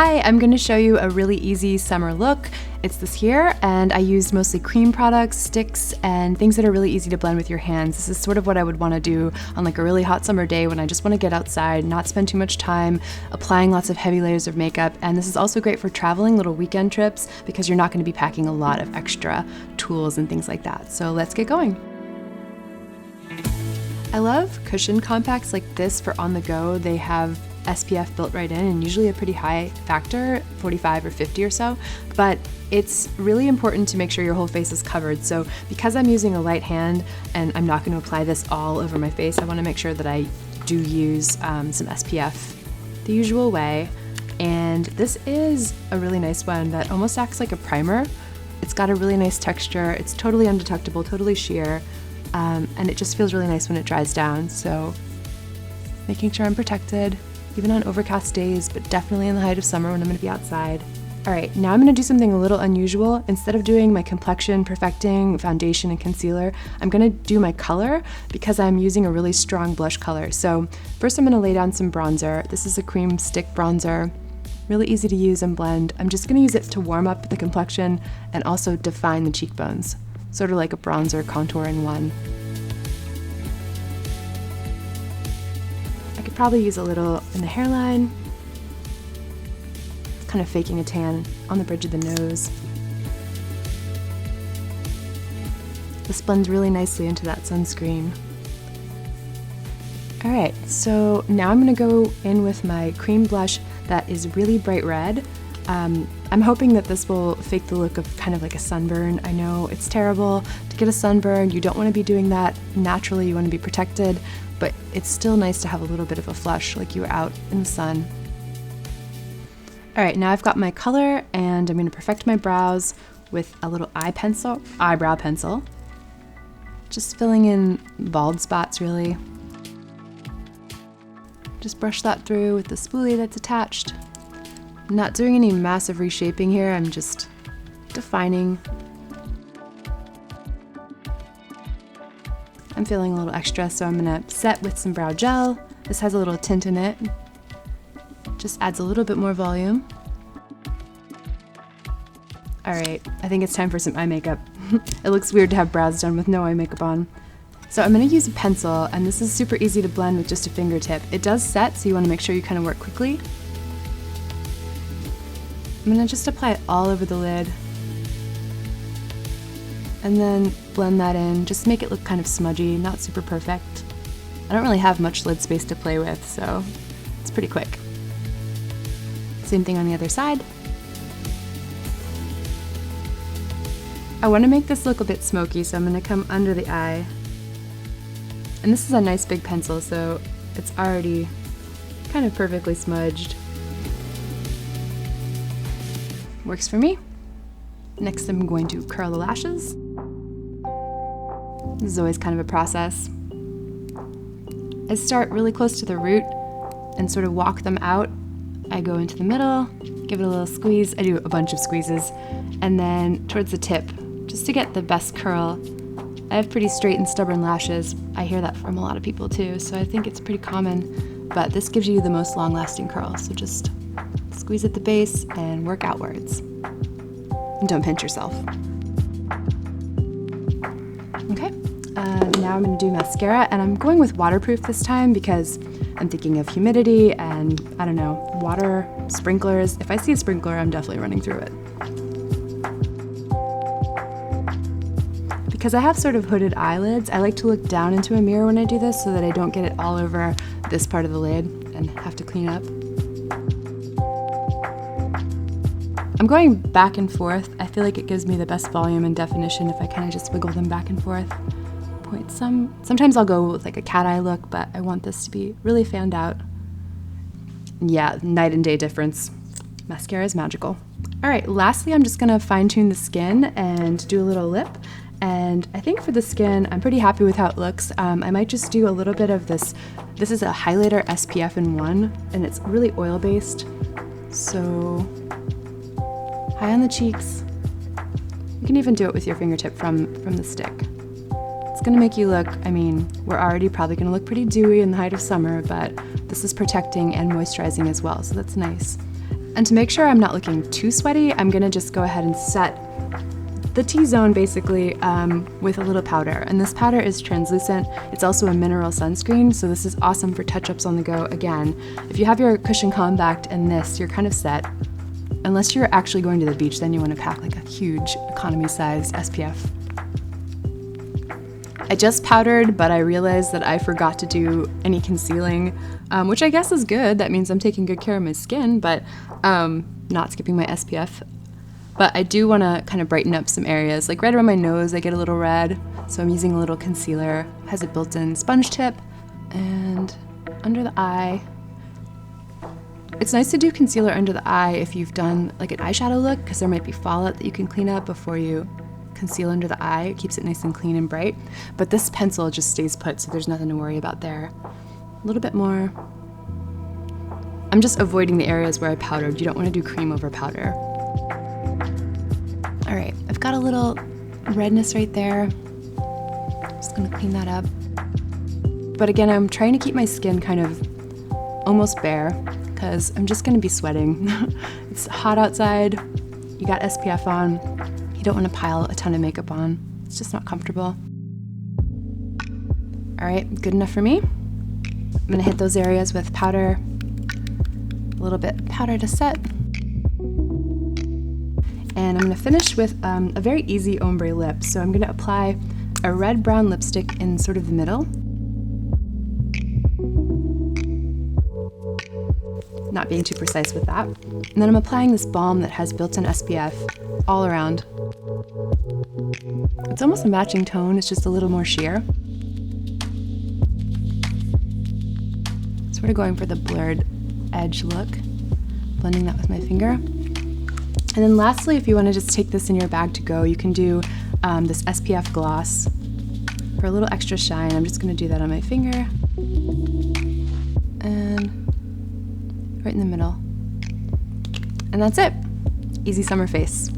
Hi, I'm going to show you a really easy summer look. It's this here, and I used mostly cream products, sticks, and things that are really easy to blend with your hands. This is sort of what I would want to do on like a really hot summer day when I just want to get outside, not spend too much time applying lots of heavy layers of makeup. And this is also great for traveling, little weekend trips, because you're not going to be packing a lot of extra tools and things like that. So let's get going. I love cushion compacts like this for on the go. They have SPF built right in, and usually a pretty high factor, 45 or 50 or so, but it's really important to make sure your whole face is covered. So because I'm using a light hand and I'm not going to apply this all over my face, I want to make sure that I do use some SPF the usual way. And this is a really nice one that almost acts like a primer. It's got a really nice texture. It's totally undetectable, totally sheer, and it just feels really nice when it dries down. So making sure I'm protected, even on overcast days, but definitely in the height of summer when I'm gonna be outside. All right, now I'm gonna do something a little unusual. Instead of doing my complexion perfecting foundation and concealer, I'm gonna do my color because I'm using a really strong blush color. So first I'm gonna lay down some bronzer. This is a cream stick bronzer, really easy to use and blend. I'm just gonna use it to warm up the complexion and also define the cheekbones, sort of like a bronzer contour in one. I could probably use a little in the hairline, kind of faking a tan on the bridge of the nose. This blends really nicely into that sunscreen. All right, so now I'm gonna go in with my cream blush that is really bright red. I'm hoping that this will fake the look of kind of like a sunburn. I know it's terrible to get a sunburn. You don't want to be doing that naturally. You want to be protected, but it's still nice to have a little bit of a flush like you were out in the sun. All right, now I've got my color and I'm going to perfect my brows with a little eyebrow pencil. Just filling in bald spots really. Just brush that through with the spoolie that's attached. I'm not doing any massive reshaping here, I'm just defining. I'm feeling a little extra, so I'm gonna set with some brow gel. This has a little tint in it. Just adds a little bit more volume. All right, I think it's time for some eye makeup. It looks weird to have brows done with no eye makeup on. So I'm gonna use a pencil, and this is super easy to blend with just a fingertip. It does set, so you wanna make sure you kind of work quickly. I'm gonna just apply it all over the lid and then blend that in, just make it look kind of smudgy, not super perfect. I don't really have much lid space to play with, so it's pretty quick. Same thing on the other side. I wanna make this look a bit smoky, so I'm gonna come under the eye. And this is a nice big pencil, so it's already kind of perfectly smudged. Works for me. Next, I'm going to curl the lashes. This is always kind of a process. I start really close to the root and sort of walk them out. I go into the middle, give it a little squeeze. I do a bunch of squeezes. And then towards the tip, just to get the best curl. I have pretty straight and stubborn lashes. I hear that from a lot of people too, so I think it's pretty common, but this gives you the most long-lasting curl. So just squeeze at the base and work outwards. And don't pinch yourself. Okay, now I'm gonna do mascara, and I'm going with waterproof this time because I'm thinking of humidity and, I don't know, water, sprinklers. If I see a sprinkler, I'm definitely running through it. Because I have sort of hooded eyelids, I like to look down into a mirror when I do this so that I don't get it all over this part of the lid and have to clean up. I'm going back and forth. I feel like it gives me the best volume and definition if I kind of just wiggle them back and forth. Point some. Sometimes I'll go with like a cat eye look, but I want this to be really fanned out. Yeah, night and day difference. Mascara is magical. All right, lastly, I'm just gonna fine tune the skin and do a little lip. And I think for the skin, I'm pretty happy with how it looks. I might just do a little bit of this. This is a highlighter SPF in 1, and it's really oil-based. So high on the cheeks. You can even do it with your fingertip from the stick. It's gonna make you look, I mean, we're already probably gonna look pretty dewy in the height of summer, but this is protecting and moisturizing as well, so that's nice. And to make sure I'm not looking too sweaty, I'm gonna just go ahead and set the T-zone basically with a little powder. And this powder is translucent. It's also a mineral sunscreen, so this is awesome for touch-ups on the go. Again, if you have your cushion compact and this, you're kind of set. Unless you're actually going to the beach, then you want to pack like a huge economy-sized SPF. I just powdered, but I realized that I forgot to do any concealing, which I guess is good. That means I'm taking good care of my skin, but not skipping my SPF. But I do want to kind of brighten up some areas. Like right around my nose, I get a little red, so I'm using a little concealer. It has a built-in sponge tip, and under the eye. It's nice to do concealer under the eye if you've done like an eyeshadow look, because there might be fallout that you can clean up before you conceal under the eye. It keeps it nice and clean and bright. But this pencil just stays put, so there's nothing to worry about there. A little bit more. I'm just avoiding the areas where I powdered. You don't want to do cream over powder. All right, I've got a little redness right there. Just gonna clean that up. But again, I'm trying to keep my skin kind of almost bare because I'm just gonna be sweating. It's hot outside, you got SPF on, you don't wanna pile a ton of makeup on. It's just not comfortable. All right, good enough for me. I'm gonna hit those areas with powder, a little bit powder to set. And I'm gonna finish with a very easy ombre lip. So I'm gonna apply a red-brown lipstick in sort of the middle. Not being too precise with that. And then I'm applying this balm that has built-in SPF all around. It's almost a matching tone, it's just a little more sheer. Sort of going for the blurred edge look, blending that with my finger. And then lastly, if you want to just take this in your bag to go, you can do this SPF Gloss for a little extra shine. I'm just going to do that on my finger and right in the middle. And that's it. Easy summer face.